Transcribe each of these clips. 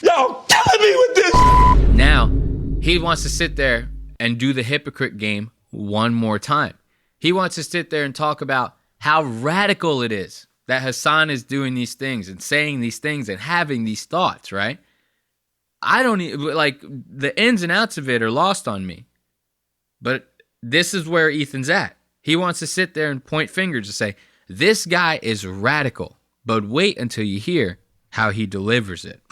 Y'all killing me with this. Now, he wants to sit there and do the hypocrite game one more time. He wants to sit there and talk about how radical it is that Hasan is doing these things and saying these things and having these thoughts, right? I don't like the ins and outs of it are lost on me. But this is where Ethan's at. He wants to sit there and point fingers and say, this guy is radical. But wait until you hear how he delivers it.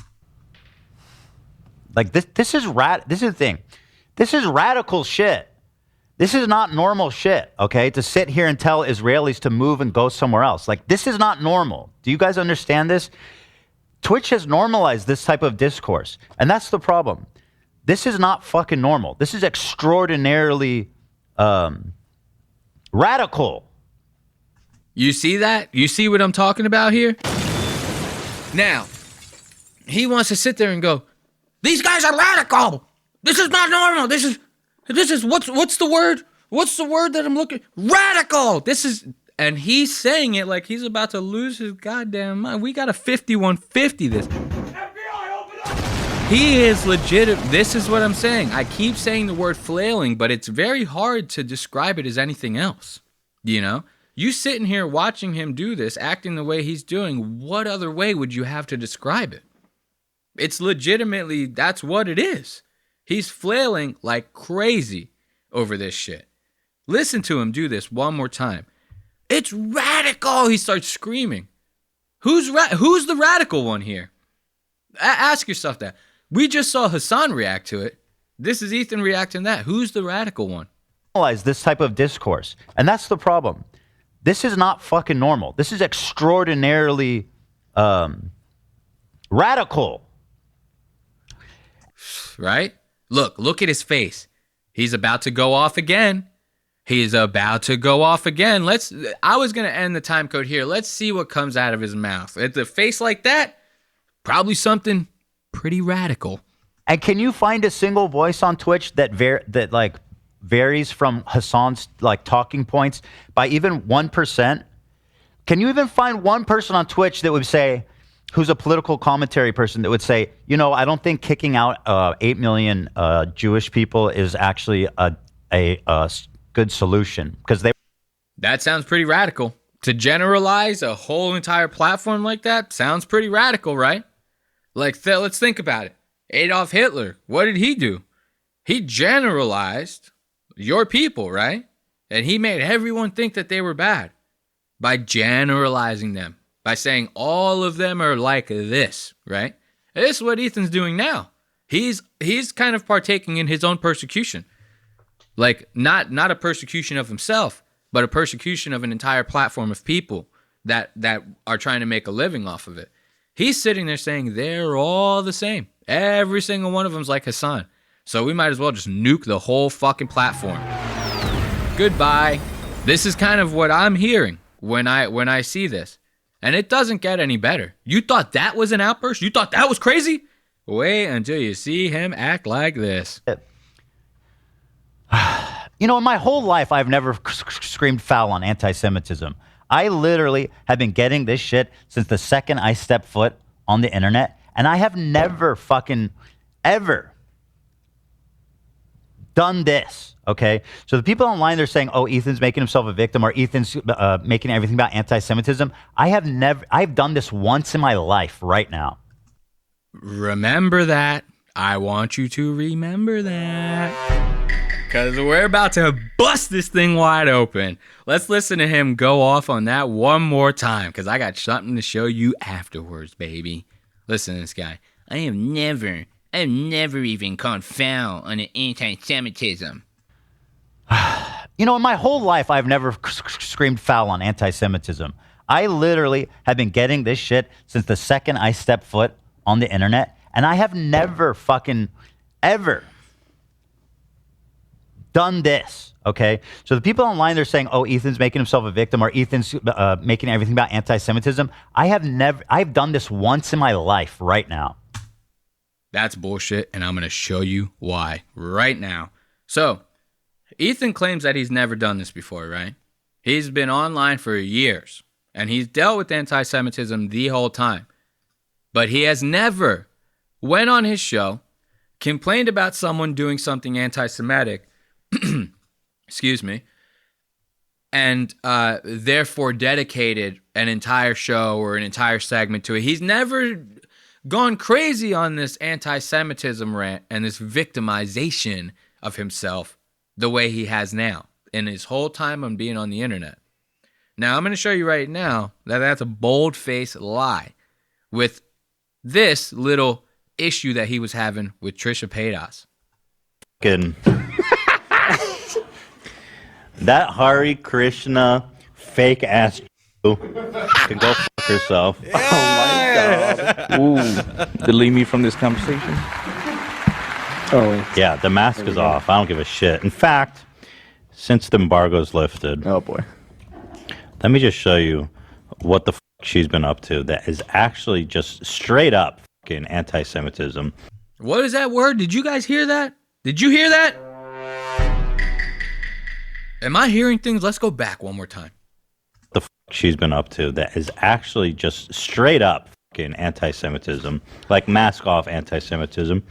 Like this is the thing. This is radical shit. This is not normal shit, okay? To sit here and tell Israelis to move and go somewhere else. Like, this is not normal. Do you guys understand this? Twitch has normalized this type of discourse, and that's the problem. This is not fucking normal. This is extraordinarily radical. You see that? You see what I'm talking about here? Now, he wants to sit there and go, these guys are radical. This is not normal. This is what's the word? What's the word that I'm looking? Radical. This is, and he's saying it like he's about to lose his goddamn mind. We got a 5150 this. FBI, open up. He is legit. This is what I'm saying. I keep saying the word flailing, but it's very hard to describe it as anything else. You know? You sitting here watching him do this, acting the way he's doing, what other way would you have to describe it? It's legitimately, that's what it is. He's flailing like crazy over this shit. Listen to him do this one more time. It's radical. He starts screaming. Who's the radical one here? Ask yourself that. We just saw Hasan react to it. This is Ethan reacting to that. Who's the radical one? This type of discourse, and that's the problem. This is not fucking normal. This is extraordinarily radical. Right? Look at his face. He's about to go off again. He's about to go off again. I was going to end the time code here. Let's see what comes out of his mouth. At the face like that, probably something pretty radical. And can you find a single voice on Twitch that varies from Hasan's like talking points by even 1%? Can you even find one person on Twitch that would say, who's a political commentary person, that would say, you know, I don't think kicking out 8 million Jewish people is actually a good solution, because that sounds pretty radical. To generalize a whole entire platform like that sounds pretty radical, right? Like, let's think about it. Adolf Hitler, what did he do? He generalized your people, right? And he made everyone think that they were bad by generalizing them, by saying all of them are like this, right? And this is what Ethan's doing now. He's kind of partaking in his own persecution. Like, not a persecution of himself, but a persecution of an entire platform of people that are trying to make a living off of it. He's sitting there saying they're all the same. Every single one of them's like Hasan. So we might as well just nuke the whole fucking platform. Goodbye. This is kind of what I'm hearing when I see this. And it doesn't get any better. You thought that was an outburst? You thought that was crazy? Wait until you see him act like this. You know, in my whole life, I've never screamed foul on anti-Semitism. I literally have been getting this shit since the second I stepped foot on the internet, and I have never fucking ever done this, okay? So the people online, they're saying, oh, Ethan's making himself a victim, or Ethan's making everything about anti-Semitism. I've done this once in my life right now. Remember that. I want you to remember that. Because we're about to bust this thing wide open. Let's listen to him go off on that one more time, because I got something to show you afterwards, baby. Listen to this guy. I have never even called foul on anti-Semitism. You know, in my whole life, I've never screamed foul on anti-Semitism. I literally have been getting this shit since the second I stepped foot on the internet, and I have never fucking ever done this, okay? So the people online, they're saying, oh, Ethan's making himself a victim, or Ethan's making everything about anti-Semitism. I've done this once in my life right now. That's bullshit, and I'm going to show you why right now. So, Ethan claims that he's never done this before, right? He's been online for years, and he's dealt with anti-Semitism the whole time. But he has never went on his show, complained about someone doing something anti-Semitic, excuse me, and therefore dedicated an entire show or an entire segment to it. He's never gone crazy on this anti-Semitism rant and this victimization of himself the way he has now in his whole time on being on the internet. Now, I'm going to show you right now that that's a bold-faced lie with this little issue that he was having with Trisha Paytas. That Hari Krishna fake ass can go fuck herself. Oh my God. Ooh. Delete me from this conversation. Oh. Yeah, the mask is off. I don't give a shit. In fact, since the embargo's lifted, Oh boy. let me just show you what the fuck she's been up to that is actually just straight up fucking anti-Semitism. What is that word? Did you guys hear that? Did you hear that? Am I hearing things? Let's go back one more time. The fuck she's been up to that is actually just straight up fucking anti-Semitism, like mask off anti-Semitism.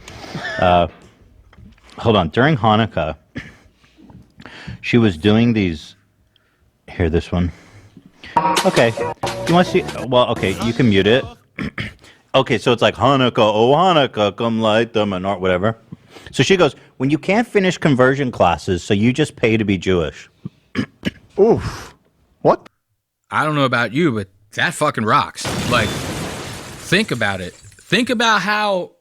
Hold on. During Hanukkah, she was doing these. Here, this one. Okay. You want to see? Well, okay. You can mute it. Okay, so it's like Hanukkah, oh Hanukkah, come light them and or whatever. So she goes, when you can't finish conversion classes, so you just pay to be Jewish. Oof. What? I don't know about you, but that fucking rocks. Like, think about it. Think about how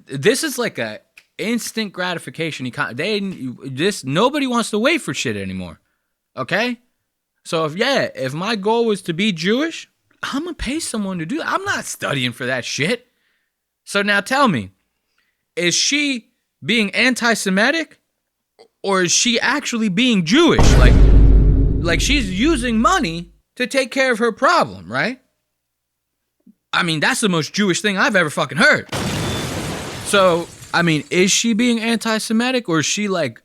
this is like a instant gratification. Nobody wants to wait for shit anymore. Okay? So if my goal was to be Jewish, I'm gonna pay someone to do that. I'm not studying for that shit. So now tell me, is she being anti-Semitic or is she actually being Jewish? Like she's using money to take care of her problem, right? I mean, that's the most Jewish thing I've ever fucking heard. So, I mean, is she being anti-Semitic or is she like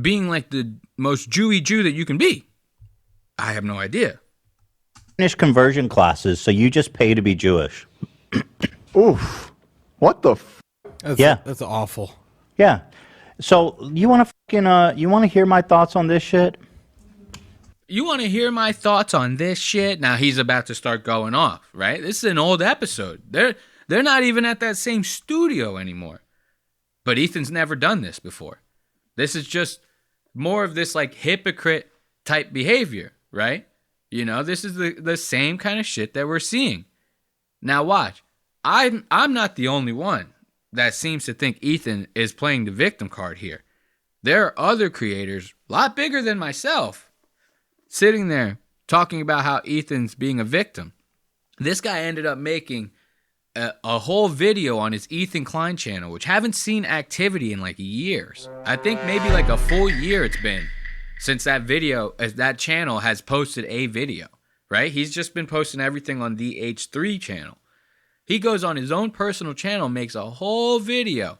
being like the most Jewy Jew that you can be? I have no idea. Finish conversion classes, so you just pay to be Jewish. Oof. What the That's awful. Yeah. So you want to hear my thoughts on this shit? You want to hear my thoughts on this shit? Now he's about to start going off, right? This is an old episode. They're not even at that same studio anymore. But Ethan's never done this before. This is just more of this like hypocrite type behavior, right? You know, this is the same kind of shit that we're seeing. Now watch. I'm not the only one that seems to think Ethan is playing the victim card here. There are other creators, a lot bigger than myself, sitting there talking about how Ethan's being a victim. This guy ended up making a whole video on his Ethan Klein channel, which haven't seen activity in like years. I think maybe like a full year it's been since that channel has posted a video, right? He's just been posting everything on the H3 channel. He goes on his own personal channel, makes a whole video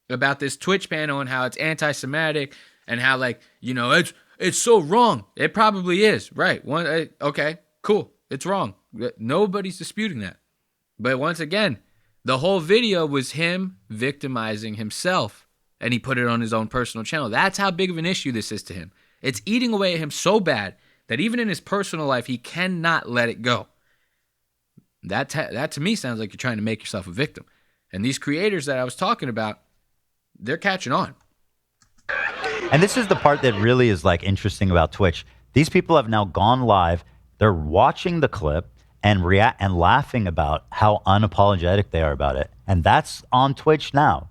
about this Twitch panel and how it's anti-Semitic and how, like, you know, it's so wrong. It probably is, right? Okay, cool. It's wrong. Nobody's disputing that. But once again, the whole video was him victimizing himself, and he put it on his own personal channel. That's how big of an issue this is to him. It's eating away at him so bad that even in his personal life, he cannot let it go. That to me sounds like you're trying to make yourself a victim. And these creators that I was talking about, they're catching on. And this is the part that really is like interesting about Twitch. These people have now gone live. They're watching the clip and react and laughing about how unapologetic they are about it. And that's on Twitch now,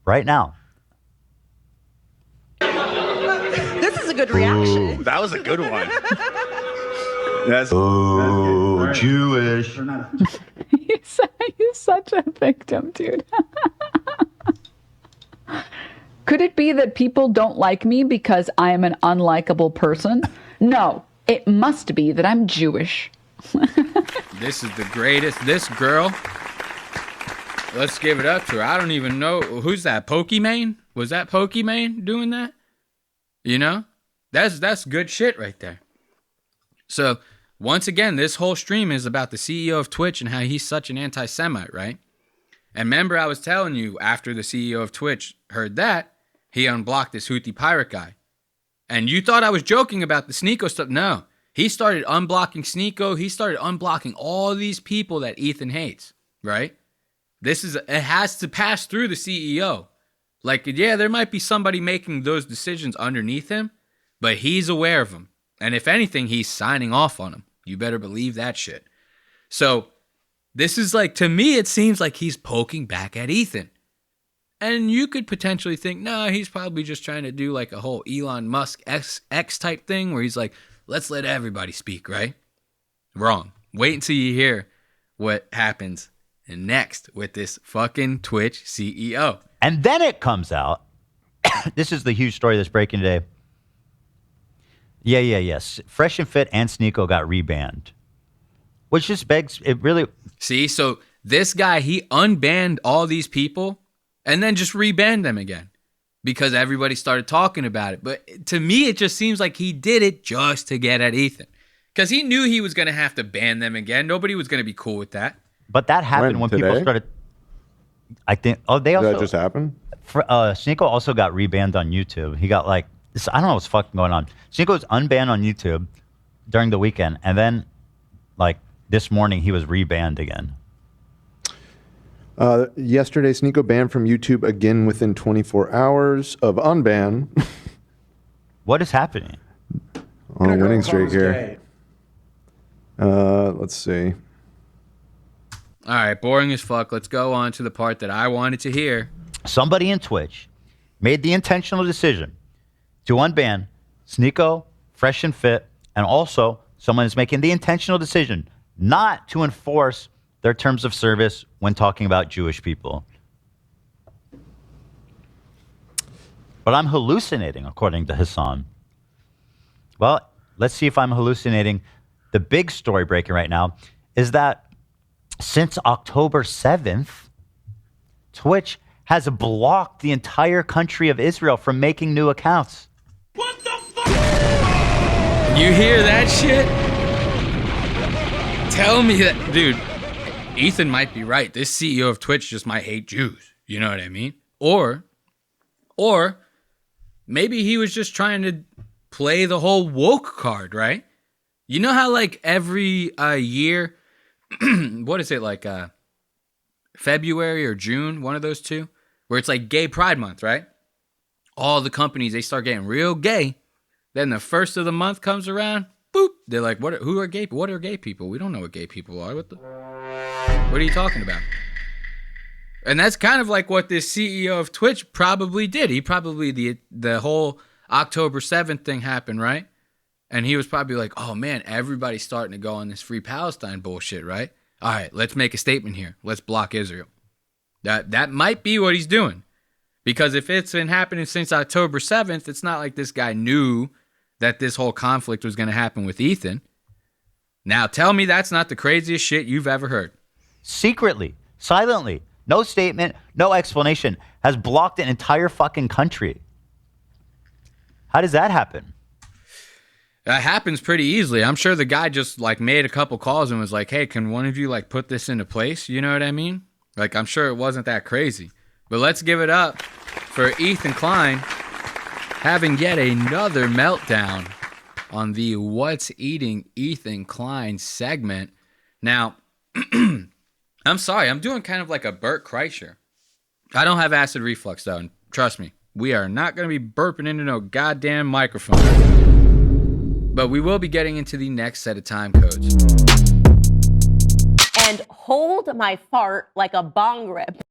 right now. This is a good reaction. Ooh, that was a good one. That's Jewish. You're such a victim, dude. Could it be that people don't like me because I am an unlikable person? No, it must be that I'm Jewish. This is the greatest. This girl, let's give it up to her. I don't even know. Who's that? Pokimane? Was that Pokimane doing that? You know? That's good shit right there. So once again, this whole stream is about the CEO of Twitch and how he's such an anti-Semite, right? And remember, I was telling you, after the CEO of Twitch heard that, he unblocked this Houthi Pirate guy. And you thought I was joking about the Sneeko stuff. No. He started unblocking Sneeko. He started unblocking all these people that Ethan hates, right? It has to pass through the CEO. Like, yeah, there might be somebody making those decisions underneath him, but he's aware of them. And if anything, he's signing off on them. You better believe that shit. So this is like, to me, it seems like he's poking back at Ethan. And you could potentially think, no, he's probably just trying to do like a whole Elon Musk X type thing where he's like, let's let everybody speak, right? Wrong. Wait until you hear what happens next with this fucking Twitch CEO. And then it comes out. This is the huge story that's breaking today. Yes. Fresh and Fit and Sneeko got rebanned. Which just begs, it really... See, so this guy, he unbanned all these people and then just rebanned them again because everybody started talking about it. But to me, it just seems like he did it just to get at Ethan because he knew he was going to have to ban them again. Nobody was going to be cool with that. But that happened when people started... I think... Oh, they also... Did that just happen? Sneeko also got rebanned on YouTube. He got like... I don't know what's fucking going on. Sneeko was unbanned on YouTube during the weekend. And then, like, this morning, he was rebanned again. Yesterday, Sneeko banned from YouTube again within 24 hours of unban. What is happening? On a winning streak here. Let's see. All right, boring as fuck. Let's go on to the part that I wanted to hear. Somebody in Twitch made the intentional decision to unban Sneeko, Fresh and Fit, and also someone is making the intentional decision not to enforce their terms of service when talking about Jewish people. But I'm hallucinating, according to Hasan. Well, let's see if I'm hallucinating. The big story breaking right now is that since October 7th, Twitch has blocked the entire country of Israel from making new accounts. What the fuck? You hear that shit? Tell me that, dude, Ethan might be right. This CEO of Twitch just might hate Jews. You know what I mean? Or maybe he was just trying to play the whole woke card, right? You know how like every year, what is it, like February or June, one of those two, where it's like Gay Pride Month, right? All the companies, they start getting real gay. Then the first of the month comes around, boop, they're like, what are gay people? We don't know what gay people are. What are you talking about? And that's kind of like what this CEO of Twitch probably did. He probably, the whole October 7th thing happened, right? And he was probably like, oh man, everybody's starting to go on this Free Palestine bullshit, right? All right, let's make a statement here. Let's block Israel. That might be what he's doing. Because if it's been happening since October 7th, it's not like this guy knew that this whole conflict was going to happen with Ethan. Now tell me that's not the craziest shit you've ever heard. Secretly, silently, no statement, no explanation, has blocked an entire fucking country. How does that happen? That happens pretty easily. I'm sure the guy just like made a couple calls and was like, hey, can one of you like put this into place? You know what I mean? Like, I'm sure it wasn't that crazy. But let's give it up for Ethan Klein having yet another meltdown on the What's Eating Ethan Klein segment. Now, I'm sorry, I'm doing kind of like a Bert Kreischer. I don't have acid reflux though, and trust me, we are not going to be burping into no goddamn microphone. But we will be getting into the next set of time codes. And hold my fart like a bong rip.